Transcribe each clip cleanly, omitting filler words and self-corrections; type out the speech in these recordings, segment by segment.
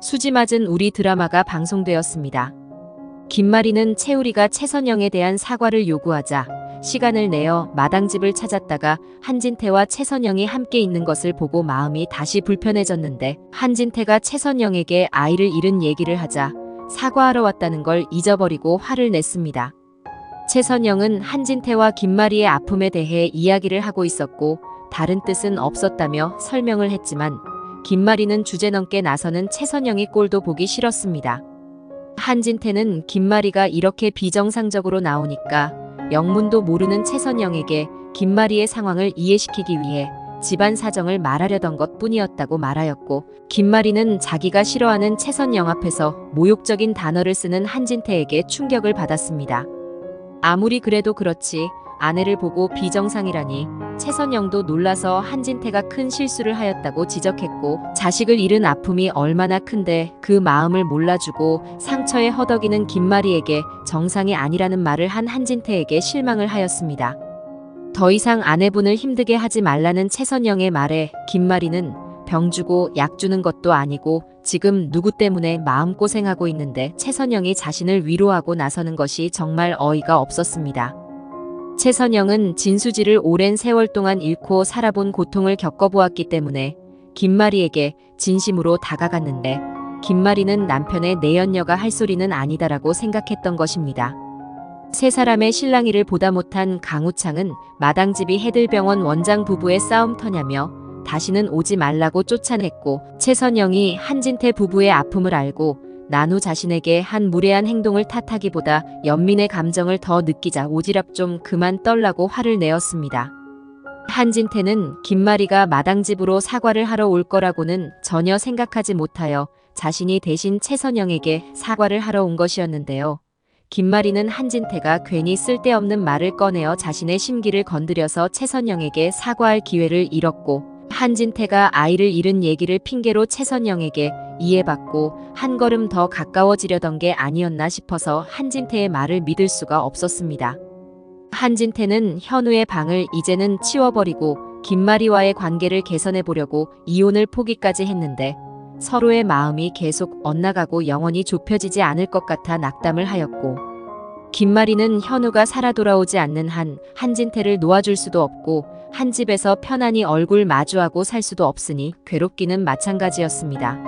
수지 맞은 우리 드라마가 방송되었습니다. 김마리는 채우리가 최선영에 대한 사과를 요구하자 시간을 내어 마당집을 찾았다가 한진태와 최선영이 함께 있는 것을 보고 마음이 다시 불편해졌는데 한진태가 최선영에게 아이를 잃은 얘기를 하자 사과하러 왔다는 걸 잊어버리고 화를 냈습니다. 최선영은 한진태와 김마리의 아픔에 대해 이야기를 하고 있었고 다른 뜻은 없었다며 설명을 했지만 김마리는 주제넘게 나서는 최선영이 꼴도 보기 싫었습니다. 한진태는 김마리가 이렇게 비정상적으로 나오니까 영문도 모르는 최선영에게 김마리의 상황을 이해시키기 위해 집안 사정을 말하려던 것 뿐이었다고 말하였고, 김마리는 자기가 싫어하는 최선영 앞에서 모욕적인 단어를 쓰는 한진태에게 충격을 받았습니다. 아무리 그래도 그렇지 아내를 보고 비정상이라니 최선영도 놀라서 한진태가 큰 실수를 하였다고 지적했고, 자식을 잃은 아픔이 얼마나 큰데 그 마음을 몰라주고 상처에 허덕이는 김마리에게 정상이 아니라는 말을 한 한진태에게 실망을 하였습니다. 더 이상 아내분을 힘들게 하지 말라는 최선영의 말에 김마리는 병 주고 약 주는 것도 아니고 지금 누구 때문에 마음고생하고 있는데 최선영이 자신을 위로하고 나서는 것이 정말 어이가 없었습니다. 최선영은 진수지를 오랜 세월 동안 잃고 살아본 고통을 겪어보았기 때문에 김마리에게 진심으로 다가갔는데 김마리는 남편의 내연녀가 할 소리는 아니다라고 생각했던 것입니다. 세 사람의 실랑이를 보다 못한 강우창은 마당집이 해들병원 원장 부부의 싸움터냐며 다시는 오지 말라고 쫓아냈고, 최선영이 한진태 부부의 아픔을 알고 난후 자신에게 한 무례한 행동을 탓하기보다 연민의 감정을 더 느끼자 오지랖 좀 그만 떨라고 화를 내었습니다. 한진태는 김마리가 마당집으로 사과를 하러 올 거라고는 전혀 생각하지 못하여 자신이 대신 최선영에게 사과를 하러 온 것이었는데요. 김마리는 한진태가 괜히 쓸데없는 말을 꺼내어 자신의 심기를 건드려서 최선영에게 사과할 기회를 잃었고, 한진태가 아이를 잃은 얘기를 핑계로 최선영에게 이해받고 한 걸음 더 가까워지려던 게 아니었나 싶어서 한진태의 말을 믿을 수가 없었습니다. 한진태는 현우의 방을 이제는 치워버리고 김마리와의 관계를 개선해보려고 이혼을 포기까지 했는데 서로의 마음이 계속 엇나가고 영원히 좁혀지지 않을 것 같아 낙담을 하였고, 김마리는 현우가 살아 돌아오지 않는 한 한진태를 놓아줄 수도 없고 한 집에서 편안히 얼굴 마주하고 살 수도 없으니 괴롭기는 마찬가지였습니다.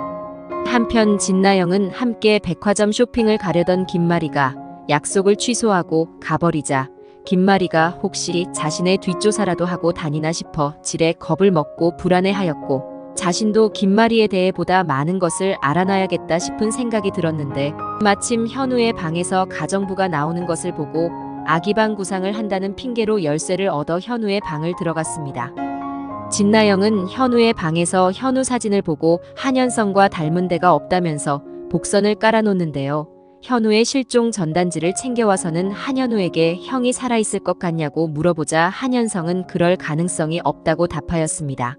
한편 진나영은 함께 백화점 쇼핑을 가려던 김마리가 약속을 취소하고 가버리자 김마리가 혹시 자신의 뒷조사라도 하고 다니나 싶어 지레 겁을 먹고 불안해하였고, 자신도 김마리에 대해 보다 많은 것을 알아놔야겠다 싶은 생각이 들었는데 마침 현우의 방에서 가정부가 나오는 것을 보고 아기방 구상을 한다는 핑계로 열쇠를 얻어 현우의 방을 들어갔습니다. 진나영은 현우의 방에서 현우 사진을 보고 한현성과 닮은 데가 없다면서 복선을 깔아놓는데요. 현우의 실종 전단지를 챙겨와서는 한현우에게 형이 살아있을 것 같냐고 물어보자 한현성은 그럴 가능성이 없다고 답하였습니다.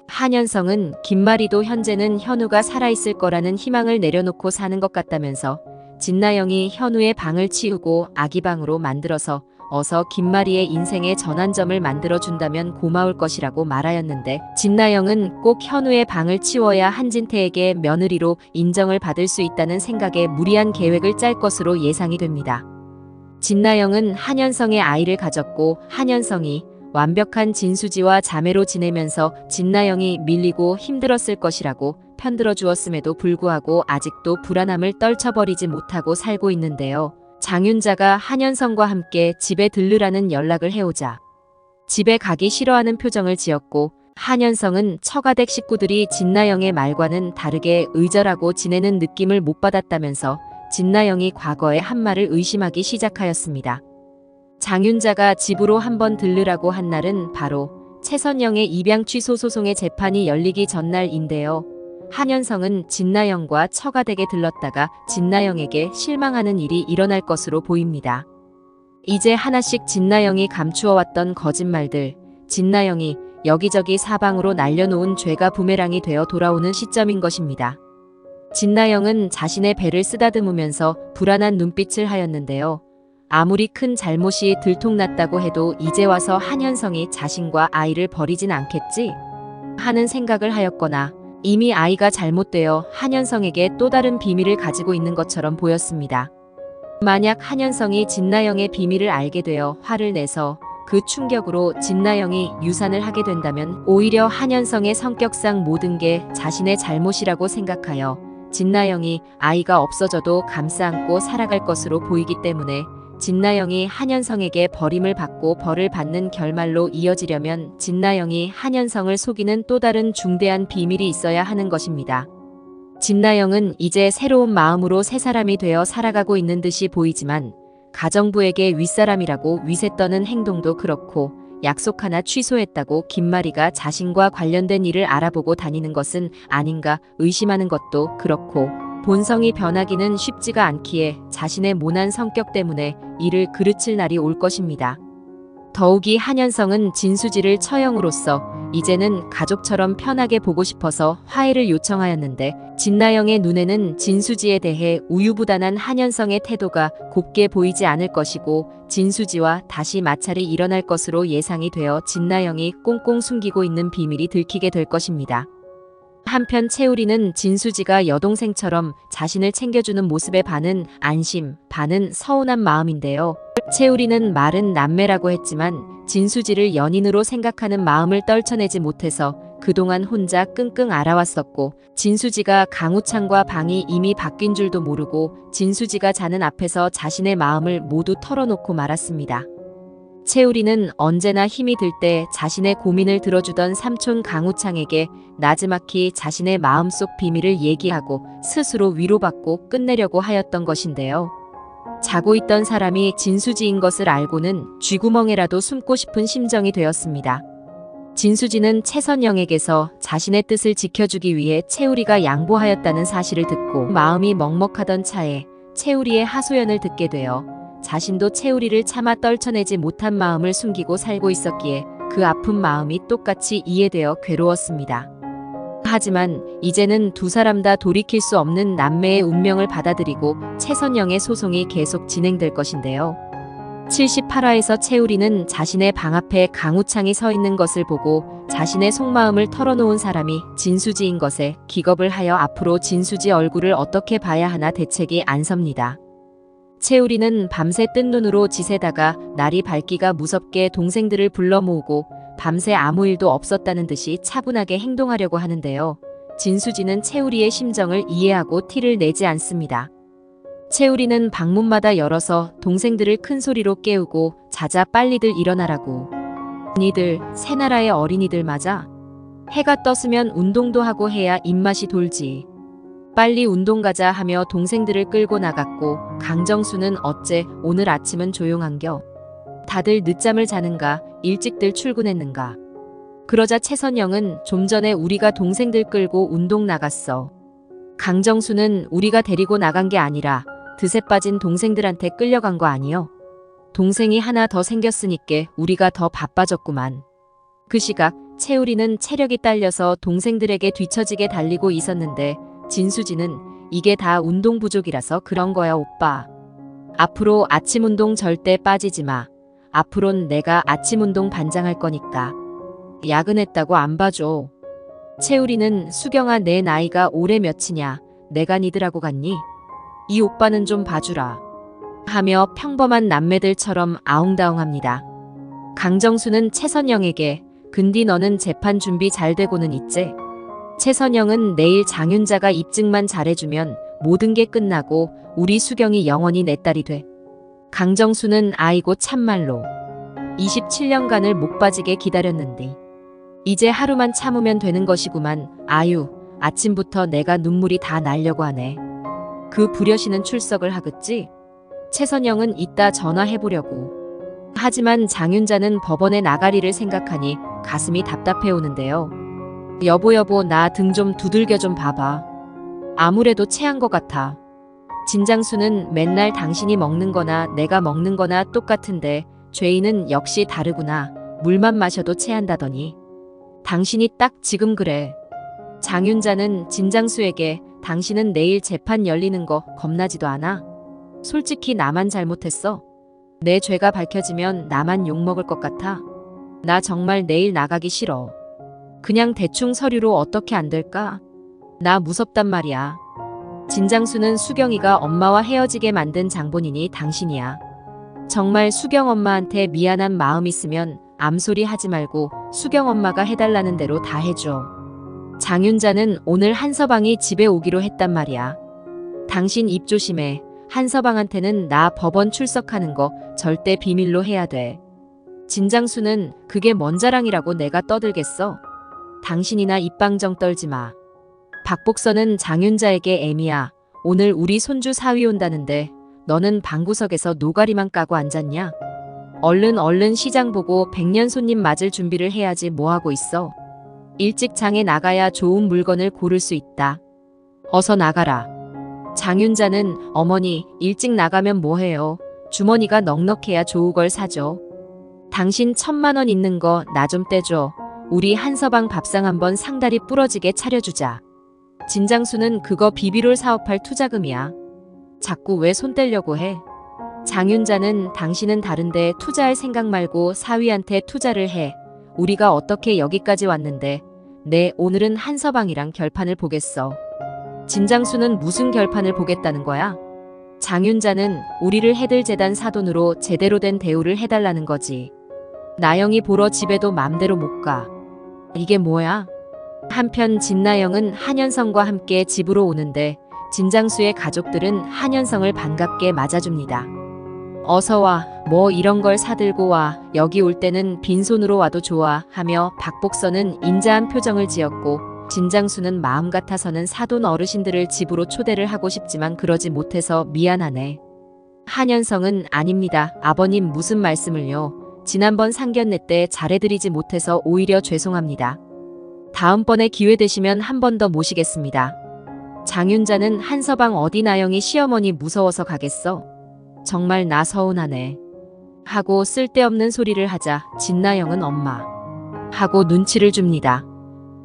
한현성은 김마리도 현재는 현우가 살아있을 거라는 희망을 내려놓고 사는 것 같다면서 진나영이 현우의 방을 치우고 아기방으로 만들어서 어서 김마리의 인생의 전환점을 만들어준다면 고마울 것이라고 말하였는데, 진나영은 꼭 현우의 방을 치워야 한진태에게 며느리로 인정을 받을 수 있다는 생각에 무리한 계획을 짤 것으로 예상이 됩니다. 진나영은 한현성의 아이를 가졌고 한현성이 완벽한 진수지와 자매로 지내면서 진나영이 밀리고 힘들었을 것이라고 편들어 주었음에도 불구하고 아직도 불안함을 떨쳐버리지 못하고 살고 있는데요. 장윤자가 한현성과 함께 집에 들르라는 연락을 해오자 집에 가기 싫어하는 표정을 지었고, 한현성은 처가댁 식구들이 진나영의 말과는 다르게 의절하고 지내는 느낌을 못 받았다면서 진나영이 과거에 한 말을 의심하기 시작하였습니다. 장윤자가 집으로 한번 들르라고 한 날은 바로 최선영의 입양 취소 소송의 재판이 열리기 전날인데요. 한현성은 진나영과 처가댁에 들렀다가 진나영에게 실망하는 일이 일어날 것으로 보입니다. 이제 하나씩 진나영이 감추어왔던 거짓말들, 진나영이 여기저기 사방으로 날려놓은 죄가 부메랑이 되어 돌아오는 시점인 것입니다. 진나영은 자신의 배를 쓰다듬으면서 불안한 눈빛을 하였는데요. 아무리 큰 잘못이 들통났다고 해도 이제 와서 한현성이 자신과 아이를 버리진 않겠지? 하는 생각을 하였거나 이미 아이가 잘못되어 한현성에게 또 다른 비밀을 가지고 있는 것처럼 보였습니다. 만약 한현성이 진나영의 비밀을 알게 되어 화를 내서 그 충격으로 진나영이 유산을 하게 된다면 오히려 한현성의 성격상 모든 게 자신의 잘못이라고 생각하여 진나영이 아이가 없어져도 감싸 안고 살아갈 것으로 보이기 때문에 진나영이 한현성에게 버림을 받고 벌을 받는 결말로 이어지려면 진나영이 한현성을 속이는 또 다른 중대한 비밀이 있어야 하는 것입니다. 진나영은 이제 새로운 마음으로 새 사람이 되어 살아가고 있는 듯이 보이지만 가정부에게 윗사람이라고 위세 떠는 행동도 그렇고 약속 하나 취소했다고 김마리가 자신과 관련된 일을 알아보고 다니는 것은 아닌가 의심하는 것도 그렇고 본성이 변하기는 쉽지가 않기에 자신의 모난 성격 때문에 이를 그르칠 날이 올 것입니다. 더욱이 한현성은 진수지를 처형으로써 이제는 가족처럼 편하게 보고 싶어서 화해를 요청하였는데 진나영의 눈에는 진수지에 대해 우유부단한 한현성의 태도가 곱게 보이지 않을 것이고 진수지와 다시 마찰이 일어날 것으로 예상이 되어 진나영이 꽁꽁 숨기고 있는 비밀이 들키게 될 것입니다. 한편 채우리는 진수지가 여동생처럼 자신을 챙겨주는 모습에 반은 안심, 반은 서운한 마음인데요. 채우리는 말은 남매라고 했지만 진수지를 연인으로 생각하는 마음을 떨쳐내지 못해서 그동안 혼자 끙끙 앓아왔었고 진수지가 강우창과 방이 이미 바뀐 줄도 모르고 진수지가 자는 앞에서 자신의 마음을 모두 털어놓고 말았습니다. 채우리는 언제나 힘이 들 때 자신의 고민을 들어주던 삼촌 강우창에게 나지막히 자신의 마음속 비밀을 얘기하고 스스로 위로받고 끝내려고 하였던 것인데요. 자고 있던 사람이 진수지인 것을 알고는 쥐구멍에라도 숨고 싶은 심정이 되었습니다. 진수지는 최선영에게서 자신의 뜻을 지켜주기 위해 채우리가 양보하였다는 사실을 듣고 마음이 먹먹하던 차에 채우리의 하소연을 듣게 되어 자신도 채우리를 차마 떨쳐내지 못한 마음을 숨기고 살고 있었기에 그 아픈 마음이 똑같이 이해되어 괴로웠습니다. 하지만 이제는 두 사람 다 돌이킬 수 없는 남매의 운명을 받아들이고 최선영의 소송이 계속 진행될 것인데요. 78화에서 채우리는 자신의 방 앞에 강우창이 서 있는 것을 보고 자신의 속마음을 털어놓은 사람이 진수지인 것에 기겁을 하여 앞으로 진수지 얼굴을 어떻게 봐야 하나 대책이 안 섭니다. 채우리는 밤새 뜬 눈으로 지새다가 날이 밝기가 무섭게 동생들을 불러 모으고 밤새 아무 일도 없었다는 듯이 차분하게 행동하려고 하는데요. 진수지는 채우리의 심정을 이해하고 티를 내지 않습니다. 채우리는 방문마다 열어서 동생들을 큰 소리로 깨우고 자자 빨리들 일어나라고. 니들 새나라의 어린이들 맞아? 해가 떴으면 운동도 하고 해야 입맛이 돌지. 빨리 운동 가자 하며 동생들을 끌고 나갔고 강정수는 어째 오늘 아침은 조용한겨? 다들 늦잠을 자는가 일찍들 출근했는가? 그러자 최선영은 좀 전에 우리가 동생들 끌고 운동 나갔어. 강정수는 우리가 데리고 나간 게 아니라 드세 빠진 동생들한테 끌려간 거 아니요? 동생이 하나 더 생겼으니께 우리가 더 바빠졌구만. 그 시각 채우리는 체력이 딸려서 동생들에게 뒤처지게 달리고 있었는데 진수지는 이게 다 운동 부족이라서 그런 거야 오빠. 앞으로 아침 운동 절대 빠지지 마. 앞으론 내가 아침 운동 반장할 거니까. 야근했다고 안 봐줘. 채우리는 수경아 내 나이가 올해 몇이냐. 내가 니들하고 갔니? 이 오빠는 좀 봐주라. 하며 평범한 남매들처럼 아웅다웅합니다. 강정수는 최선영에게 근디 너는 재판 준비 잘 되고는 있지? 최선영은 내일 장윤자가 입증만 잘해주면 모든 게 끝나고 우리 수경이 영원히 내 딸이 돼. 강정수는 아이고 참말로 27년간을 목 빠지게 기다렸는데 이제 하루만 참으면 되는 것이구만. 아유 아침부터 내가 눈물이 다 나려고 하네. 그 불여시는 출석을 하겠지? 최선영은 이따 전화해보려고. 하지만 장윤자는 법원에 나가리를 생각하니 가슴이 답답해 오는데요. 여보 나 등 좀 두들겨 좀 봐봐. 아무래도 체한 것 같아. 진장수는 맨날 당신이 먹는 거나 내가 먹는 거나 똑같은데 죄인은 역시 다르구나. 물만 마셔도 체한다더니. 당신이 딱 지금 그래. 장윤자는 진장수에게 당신은 내일 재판 열리는 거 겁나지도 않아? 솔직히 나만 잘못했어. 내 죄가 밝혀지면 나만 욕먹을 것 같아. 나 정말 내일 나가기 싫어. 그냥 대충 서류로 어떻게 안 될까? 나 무섭단 말이야. 진장수는 수경이가 엄마와 헤어지게 만든 장본인이 당신이야. 정말 수경 엄마한테 미안한 마음 있으면 암소리 하지 말고 수경 엄마가 해달라는 대로 다 해줘. 장윤자는 오늘 한서방이 집에 오기로 했단 말이야. 당신 입 조심해. 한서방한테는 나 법원 출석하는 거 절대 비밀로 해야 돼. 진장수는 그게 뭔 자랑이라고 내가 떠들겠어. 당신이나 입방정 떨지 마. 박복선은 장윤자에게 애미야. 오늘 우리 손주 사위 온다는데 너는 방구석에서 노가리만 까고 앉았냐? 얼른 시장 보고 백년 손님 맞을 준비를 해야지 뭐하고 있어. 일찍 장에 나가야 좋은 물건을 고를 수 있다. 어서 나가라. 장윤자는 어머니 일찍 나가면 뭐해요. 주머니가 넉넉해야 좋은 걸 사죠. 당신 1,000만 원 있는 거 나 좀 떼줘. 우리 한서방 밥상 한번 상다리 부러지게 차려주자. 진장수는 그거 비비롤 사업할 투자금이야. 자꾸 왜 손 떼려고 해? 장윤자는 당신은 다른데 투자할 생각 말고 사위한테 투자를 해. 우리가 어떻게 여기까지 왔는데. 네, 오늘은 한서방이랑 결판을 보겠어. 진장수는 무슨 결판을 보겠다는 거야? 장윤자는 우리를 해들 재단 사돈으로 제대로 된 대우를 해달라는 거지. 나영이 보러 집에도 맘대로 못 가. 이게 뭐야? 한편 진나영은 한현성과 함께 집으로 오는데 진장수의 가족들은 한현성을 반갑게 맞아줍니다. 어서와, 뭐 이런 걸 사들고 와, 여기 올 때는 빈손으로 와도 좋아 하며 박복선은 인자한 표정을 지었고 진장수는 마음 같아서는 사돈 어르신들을 집으로 초대를 하고 싶지만 그러지 못해서 미안하네. 한현성은 아닙니다. 아버님 무슨 말씀을요. 지난번 상견례 때 잘해드리지 못해서 오히려 죄송합니다. 다음번에 기회 되시면 한 번 더 모시겠습니다. 장윤자는 한서방 어디 나영이 시어머니 무서워서 가겠어. 정말 나 서운하네. 하고 쓸데없는 소리를 하자 진나영은 엄마 하고 눈치를 줍니다.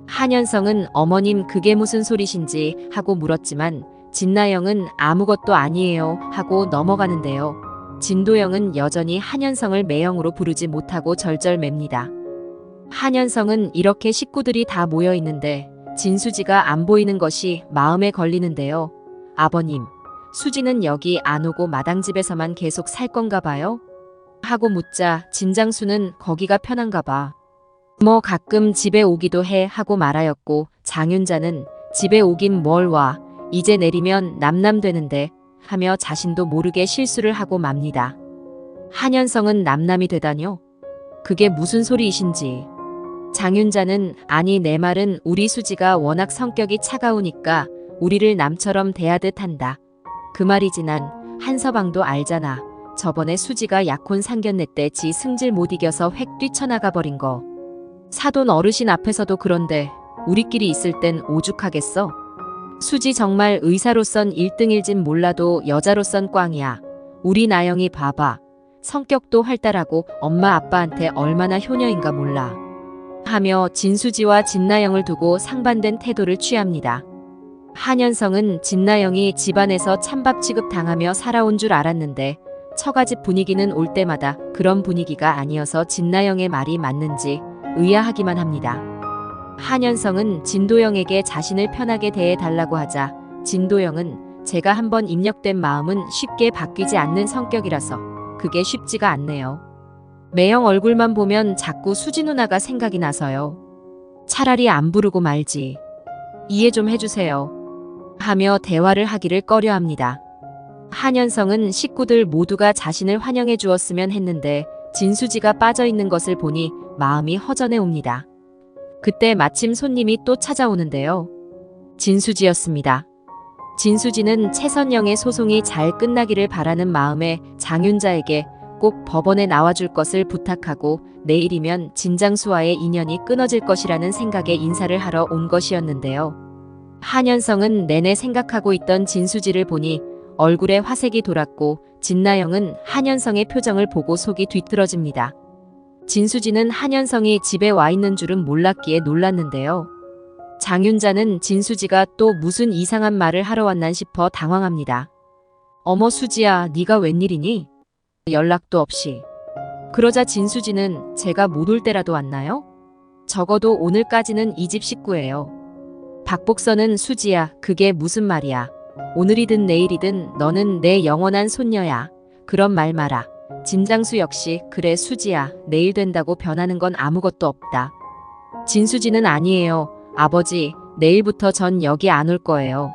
한현성은 어머님 그게 무슨 소리신지 하고 물었지만 진나영은 아무것도 아니에요 하고 넘어가는데요. 진도영은 여전히 한현성을 매형으로 부르지 못하고 절절맵니다. 한현성은 이렇게 식구들이 다 모여 있는데 진수지가 안 보이는 것이 마음에 걸리는데요. 아버님, 수지는 여기 안 오고 마당집에서만 계속 살 건가 봐요? 하고 묻자 진장수는 거기가 편한가 봐. 뭐 가끔 집에 오기도 해 하고 말하였고 장윤자는 집에 오긴 뭘 와. 이제 내리면 남남되는데 하며 자신도 모르게 실수를 하고 맙니다. 한현성은 남남이 되다뇨? 그게 무슨 소리이신지. 장윤자는 아니 내 말은 우리 수지가 워낙 성격이 차가우니까 우리를 남처럼 대하듯 한다. 그 말이지 난 한서방도 알잖아. 저번에 수지가 약혼 상견례 때 지 승질 못 이겨서 획 뛰쳐나가 버린 거. 사돈 어르신 앞에서도 그런데 우리끼리 있을 땐 오죽하겠어. 수지 정말 의사로선 1등일진 몰라도 여자로선 꽝이야. 우리 나영이 봐봐. 성격도 활달하고 엄마 아빠한테 얼마나 효녀인가 몰라. 하며 진수지와 진나영을 두고 상반된 태도를 취합니다. 한현성은 진나영이 집안에서 찬밥 취급당하며 살아온 줄 알았는데 처가집 분위기는 올 때마다 그런 분위기가 아니어서 진나영의 말이 맞는지 의아하기만 합니다. 한현성은 진도영에게 자신을 편하게 대해달라고 하자 진도영은 제가 한번 입력된 마음은 쉽게 바뀌지 않는 성격이라서 그게 쉽지가 않네요. 매형 얼굴만 보면 자꾸 수지 누나가 생각이 나서요. 차라리 안 부르고 말지. 이해 좀 해주세요. 하며 대화를 하기를 꺼려합니다. 한현성은 식구들 모두가 자신을 환영해 주었으면 했는데 진수지가 빠져있는 것을 보니 마음이 허전해 옵니다. 그때 마침 손님이 또 찾아오는데요. 진수지였습니다. 진수지는 최선영의 소송이 잘 끝나기를 바라는 마음에 장윤자에게 꼭 법원에 나와줄 것을 부탁하고 내일이면 진장수와의 인연이 끊어질 것이라는 생각에 인사를 하러 온 것이었는데요. 한현성은 내내 생각하고 있던 진수지를 보니 얼굴에 화색이 돌았고 진나영은 한현성의 표정을 보고 속이 뒤틀어집니다. 진수지는 한현성이 집에 와 있는 줄은 몰랐기에 놀랐는데요. 장윤자는 진수지가 또 무슨 이상한 말을 하러 왔나 싶어 당황합니다. 어머 수지야, 네가 웬일이니? 연락도 없이. 그러자 진수지는 제가 못 올 때라도 왔나요? 적어도 오늘까지는 이 집 식구예요. 박복선은 수지야, 그게 무슨 말이야. 오늘이든 내일이든 너는 내 영원한 손녀야. 그런 말 마라. 진장수 역시 그래 수지야, 내일 된다고 변하는 건 아무것도 없다. 진수지는 아니에요. 아버지, 내일부터 전 여기 안 올 거예요.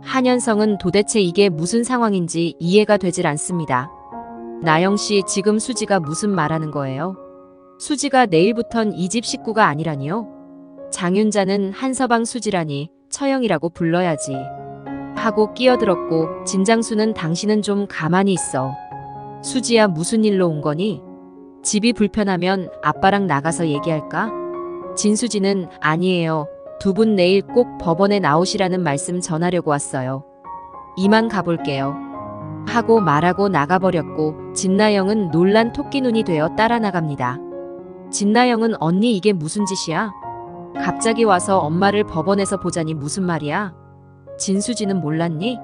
한현성은 도대체 이게 무슨 상황인지 이해가 되질 않습니다. 나영씨, 지금 수지가 무슨 말하는 거예요? 수지가 내일부턴 이 집 식구가 아니라니요? 장윤자는 한서방 수지라니 처형이라고 불러야지. 하고 끼어들었고 진장수는 당신은 좀 가만히 있어. 수지야, 무슨 일로 온 거니? 집이 불편하면 아빠랑 나가서 얘기할까? 진수지는 아니에요. 두 분 내일 꼭 법원에 나오시라는 말씀 전하려고 왔어요. 이만 가볼게요. 하고 말하고 나가버렸고 진나영은 놀란 토끼눈이 되어 따라 나갑니다. 진나영은 언니 이게 무슨 짓이야? 갑자기 와서 엄마를 법원에서 보자니 무슨 말이야? 진수지는 몰랐니?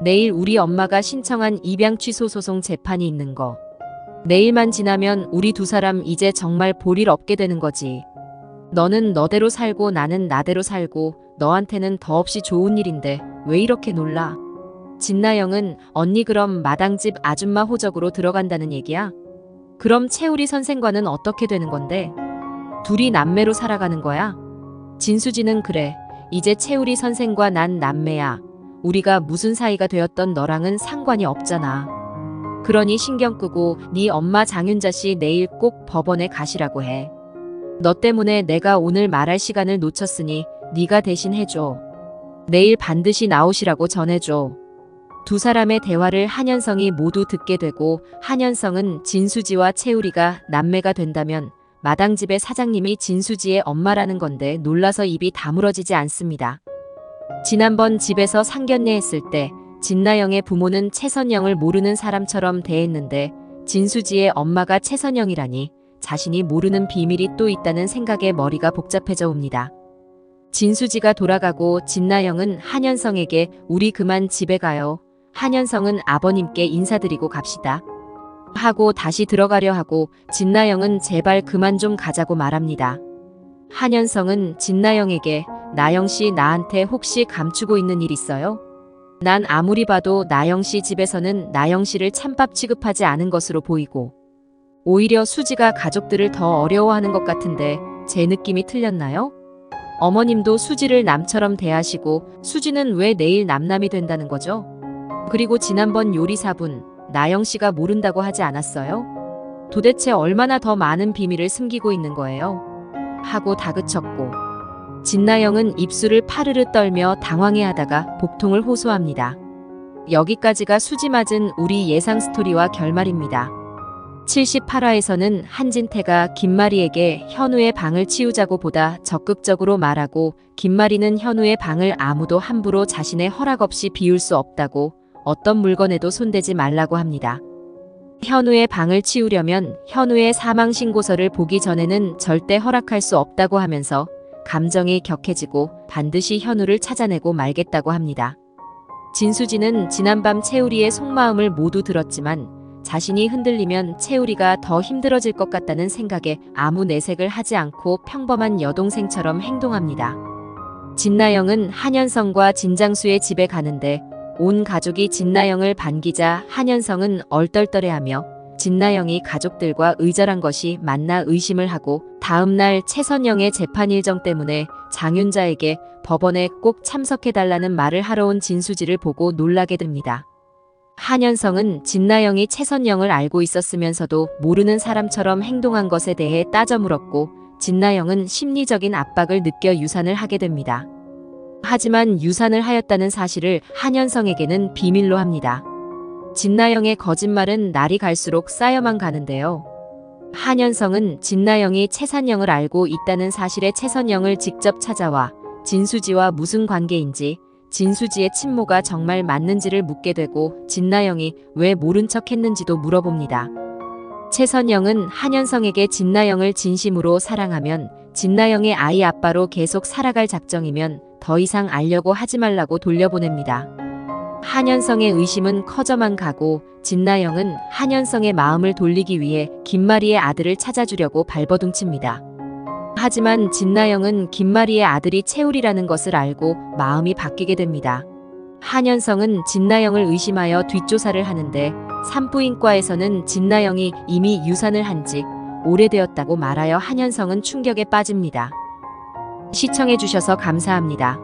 내일 우리 엄마가 신청한 입양 취소 소송 재판이 있는 거. 내일만 지나면 우리 두 사람 이제 정말 볼 일 없게 되는 거지. 너는 너대로 살고 나는 나대로 살고 너한테는 더없이 좋은 일인데 왜 이렇게 놀라? 진나영은 언니 그럼 마당집 아줌마 호적으로 들어간다는 얘기야? 그럼 채우리 선생과는 어떻게 되는 건데? 둘이 남매로 살아가는 거야? 진수지는 그래. 이제 채우리 선생과 난 남매야. 우리가 무슨 사이가 되었던 너랑은 상관이 없잖아. 그러니 신경 끄고 네 엄마 장윤자 씨 내일 꼭 법원에 가시라고 해. 너 때문에 내가 오늘 말할 시간을 놓쳤으니 네가 대신 해줘. 내일 반드시 나오시라고 전해줘. 두 사람의 대화를 한현성이 모두 듣게 되고 한현성은 진수지와 채우리가 남매가 된다면 마당집의 사장님이 진수지의 엄마라는 건데 놀라서 입이 다물어지지 않습니다. 지난번 집에서 상견례 했을 때 진나영의 부모는 최선영을 모르는 사람처럼 대했는데 진수지의 엄마가 최선영이라니 자신이 모르는 비밀이 또 있다는 생각에 머리가 복잡해져 옵니다. 진수지가 돌아가고 진나영은 한현성에게 우리 그만 집에 가요. 한현성은 아버님께 인사드리고 갑시다. 하고 다시 들어가려 하고 진나영은 제발 그만 좀 가자고 말합니다. 한현성은 진나영에게 나영씨 나한테 혹시 감추고 있는 일 있어요? 난 아무리 봐도 나영씨 집에서는 나영씨를 찬밥 취급하지 않은 것으로 보이고 오히려 수지가 가족들을 더 어려워하는 것 같은데 제 느낌이 틀렸나요? 어머님도 수지를 남처럼 대하시고 수지는 왜 내일 남남이 된다는 거죠? 그리고 지난번 요리사분 나영씨가 모른다고 하지 않았어요? 도대체 얼마나 더 많은 비밀을 숨기고 있는 거예요? 하고 다그쳤고 진나영은 입술을 파르르 떨며 당황해하다가 복통을 호소합니다. 여기까지가 수지 맞은 우리 예상 스토리와 결말입니다. 78화에서는 한진태가 김마리에게 현우의 방을 치우자고 보다 적극적으로 말하고 김마리는 현우의 방을 아무도 함부로 자신의 허락 없이 비울 수 없다고 어떤 물건에도 손대지 말라고 합니다. 현우의 방을 치우려면 현우의 사망신고서를 보기 전에는 절대 허락할 수 없다고 하면서 감정이 격해지고 반드시 현우를 찾아내고 말겠다고 합니다. 진수지는 지난밤 채우리의 속마음을 모두 들었지만 자신이 흔들리면 채우리가 더 힘들어질 것 같다는 생각에 아무 내색을 하지 않고 평범한 여동생처럼 행동합니다. 진나영은 한현성과 진장수의 집에 가는데 온 가족이 진나영을 반기자 한현성은 얼떨떨해하며 진나영이 가족들과 의절한 것이 맞나 의심을 하고 다음날 최선영의 재판 일정 때문에 장윤자에게 법원에 꼭 참석해달라는 말을 하러 온 진수지를 보고 놀라게 됩니다. 한현성은 진나영이 최선영을 알고 있었으면서도 모르는 사람처럼 행동한 것에 대해 따져 물었고 진나영은 심리적인 압박을 느껴 유산을 하게 됩니다. 하지만 유산을 하였다는 사실을 한현성에게는 비밀로 합니다. 진나영의 거짓말은 날이 갈수록 쌓여만 가는데요. 한현성은 진나영이 최선영을 알고 있다는 사실에 최선영을 직접 찾아와 진수지와 무슨 관계인지 진수지의 친모가 정말 맞는지를 묻게 되고 진나영이 왜 모른 척 했는지도 물어봅니다. 최선영은 한현성에게 진나영을 진심으로 사랑하면 진나영의 아이 아빠로 계속 살아갈 작정이면 더 이상 알려고 하지 말라고 돌려보냅니다. 한현성의 의심은 커져만 가고 진나영은 한현성의 마음을 돌리기 위해 김마리의 아들을 찾아주려고 발버둥칩니다. 하지만 진나영은 김마리의 아들이 채울이라는 것을 알고 마음이 바뀌게 됩니다. 한현성은 진나영을 의심하여 뒷조사를 하는데 산부인과에서는 진나영이 이미 유산을 한 지 오래되었다고 말하여 한현성은 충격에 빠집니다. 시청해주셔서 감사합니다.